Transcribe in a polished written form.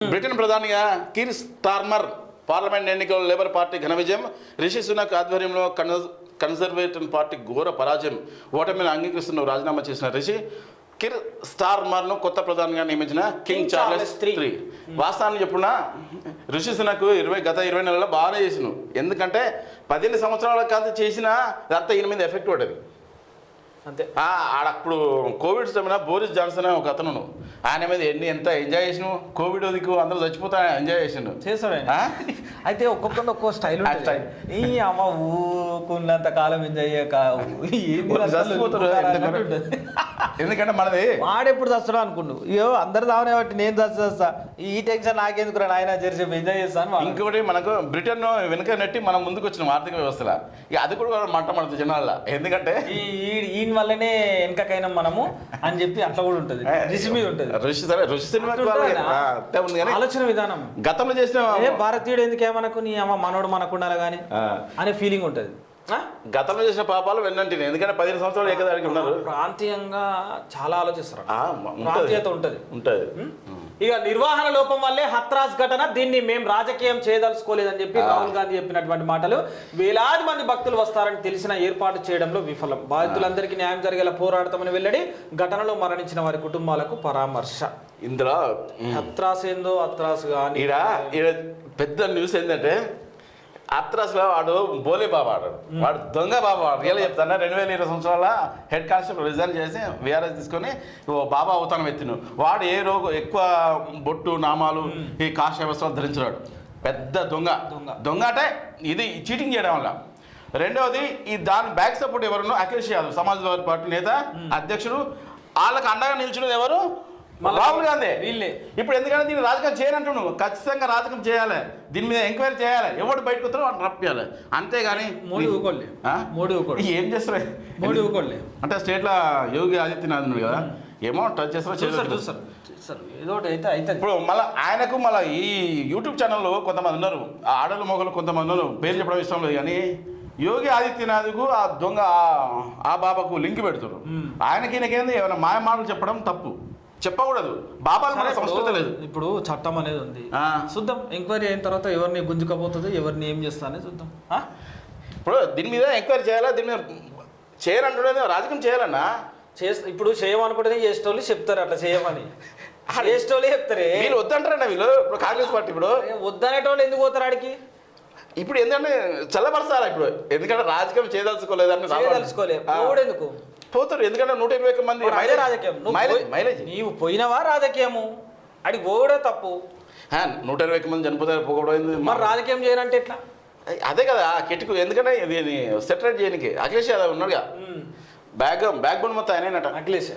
Britain ప్రధానిగా Keir Starmer parliament ఎన్నికల్లో labour party ఘన విజయం, రిషి సునక్ ఆధ్వర్యంలో కన్జర్వేటివ్ పార్టీ ఘోర పరాజయం, ఓటమిని అంగీకరిస్తున్న రాజీనామా చేసిన రిషి కిర్ స్టార్మర్ను కొత్త ప్రధానిగా నియమించిన కింగ్ చార్లెస్ III. వాస్తవాన్ని చెప్పున్నా రిషి సునక్ గత 20 నెలల్లో బాగానే చేసినావు. ఎందుకంటే 18 సంవత్సరాల కాదు చేసినా అంతా ఈయన మీద ఎఫెక్ట్ పడ్డది అంతే. అప్పుడు కోవిడ్ సమయంలో బోరిస్ జాన్సన్ ఒక అతను ఆయన మీద ఎంత ఎంజాయ్ చేసినావు. కోవిడ్ దిక్కు అందరూ చచ్చిపోతా ఎంజాయ్ చేసిండు చేస్తాడు. అయితే ఒక్కొక్కరు ఒక్కో స్టైల్ ఈ అమ్మ ఊకున్నంత కాలం ఎంజాయ్ చచ్చిపోతారు. ఎందుకంటే మనది వాడెప్పుడు చస్తాడు అనుకున్నావు. అయ్యో అందరు దావనే బట్టి నేను చస్తా, ఈ టెన్షన్ నాకెందుకు ఆయన జరిసి ఎంజాయ్ చేస్తాను. ఇంకొకటి మనకు బ్రిటన్ వెనుక నెట్టి మనం ముందుకు వచ్చిన ఆర్థిక వ్యవస్థలో ఇక అది కూడా మంట పడుతుంది జనాల. ఎందుకంటే ఈయన వల్లనే వెనకకైనా మనము అని చెప్పి అట్లా కూడా ఉంటుంది. రుచి మీద ఉంటుంది. రుచి సినిమా ఆలోచన విధానం గతంలో చేసిన భారతీయుడు ఎందుకే మనకు నీ అమ్మ మనోడు మనకు ఉండాలి కానీ అనే ఫీలింగ్ ఉంటుంది. గతంలో చేసిన పాపాలు వెన్నంటిని. ఎందుకంటే 15 సంవత్సరాలు ఏకదానికి ఉన్నారు. ప్రాంతీయంగా చాలా ఆలోచిస్తారు. ప్రాంతీయత ఉంటుంది. ఇక నిర్వహణ లోపం వల్లే హత్రాస్ ఘటన, దీన్ని మేము రాజకీయం చేయదలుచుకోలేదని చెప్పి రాహుల్ గాంధీ చెప్పినటువంటి మాటలు. వేలాది మంది భక్తులు వస్తారని తెలిసిన ఏర్పాటు చేయడంలో విఫలం, బాధితులందరికీ న్యాయం జరిగేలా పోరాడతామని వెల్లడి, ఘటనలో మరణించిన వారి కుటుంబాలకు పరామర్శ. ఇందులో హత్రాస్ ఏందో హత్రాస్ కానీ పెద్ద న్యూస్ ఏంటంటే అత్రాస్లో వాడు బోలే బాబా వాడు దొంగ బాబా వాడు రియల్ చెప్తాను. 2020 సంవత్సరాల హెడ్ కానిస్టేబుల్ రిజైన్ చేసి వీఆర్ఎస్ తీసుకొని బాబా అవతారం ఎత్తిను. వాడు ఎక్కువ బొట్టు నామాలు ఈ కాషాయ వస్త్రాలు ధరించినాడు. పెద్ద దొంగ అంటే ఇది చీటింగ్ చేయడం వల్ల. రెండవది దాని బ్యాక్ సపోర్ట్ ఎవరు? అఖిలేష్ యాదవ్ సమాజ్వాదీ పార్టీ నేత అధ్యక్షుడు. వాళ్ళకి అండగా నిల్చున్నది ఎవరు? రాహుల్ గాంధీ. వీళ్ళే. ఇప్పుడు ఎందుకంటే దీన్ని రాజకీయం చేయనంటున్నావు. ఖచ్చితంగా రాజకీయం చేయాలి, దీని మీద ఎంక్వైరీ చేయాలి, ఎవరు బయటకు వస్తారో వాటిని రప్పియాలి. అంతేగాని ఏం చేస్తారు అంటే స్టేట్లో యోగి ఆదిత్యనాథ్ ఉన్నాడు కదా, ఏమో టచ్ చేస్తారో చూస్తారు ఏదో అయితే. ఇప్పుడు మళ్ళీ ఆయనకు మళ్ళీ ఈ యూట్యూబ్ ఛానల్లో కొంతమంది ఉన్నారు, ఆడలు మొగలు కొంతమంది ఉన్నారు, పేరు చెప్పడం ఇష్టం లేదు. కానీ యోగి ఆదిత్యనాథ్కు ఆ దొంగ ఆ బాబాకు లింక్ పెడుతున్నారు. ఆయనకి ఈయనకేంది ఏమైనా మాయ మాటలు చెప్పడం తప్పు, చెప్పకూడదు. బాబాలు మన సంస్కృతి లేదు. ఇప్పుడు చట్టం అనేది ఉంది, చూద్దాం. ఎంక్వైరీ అయిన తర్వాత ఎవరిని గుంజుకపోతుంది, ఎవరిని ఏం చేస్తా అనేది చూద్దాం. ఇప్పుడు దీని మీద ఎంక్వైరీ చేయాలా, దీని మీద చేయాలంటే రాజకీయం చేయాలన్నా ఇప్పుడు చేయమనుకుంటేనే చేసేటోళ్ళు చెప్తారు అట్లా చేయమని. చేసేటోళ్ళు చెప్తారే వీళ్ళు వద్దంటారన్న. వీళ్ళు ఇప్పుడు కాంగ్రెస్ పార్టీ ఇప్పుడు వద్దనేటోళ్ళు ఎందుకు పోతారు ఆడికి? ఇప్పుడు ఏంటంటే చల్లబరచాలా ఇప్పుడు, ఎందుకంటే రాజకీయం చేయదలుచుకోలేదు ఎందుకు పోతారు. ఎందుకంటే 121 మంది రాజకీయం మైలేజ్. నీవు పోయినవా రాజకీయము అడిగి పోవడే తప్పు. 121 మంది చనిపోతారు పోకూడదు. మరి రాజకీయం చేయాలంటే ఎట్లా? అదే కదా కిటుకు. ఎందుకంటే ఇది సెటరేట్ చేయడానికి అఖిలేష్ యాదవ్ ఉన్నాడుగా, బ్యాక్ బోన్ మొత్తం ఆయనేనట అఖిలేష్.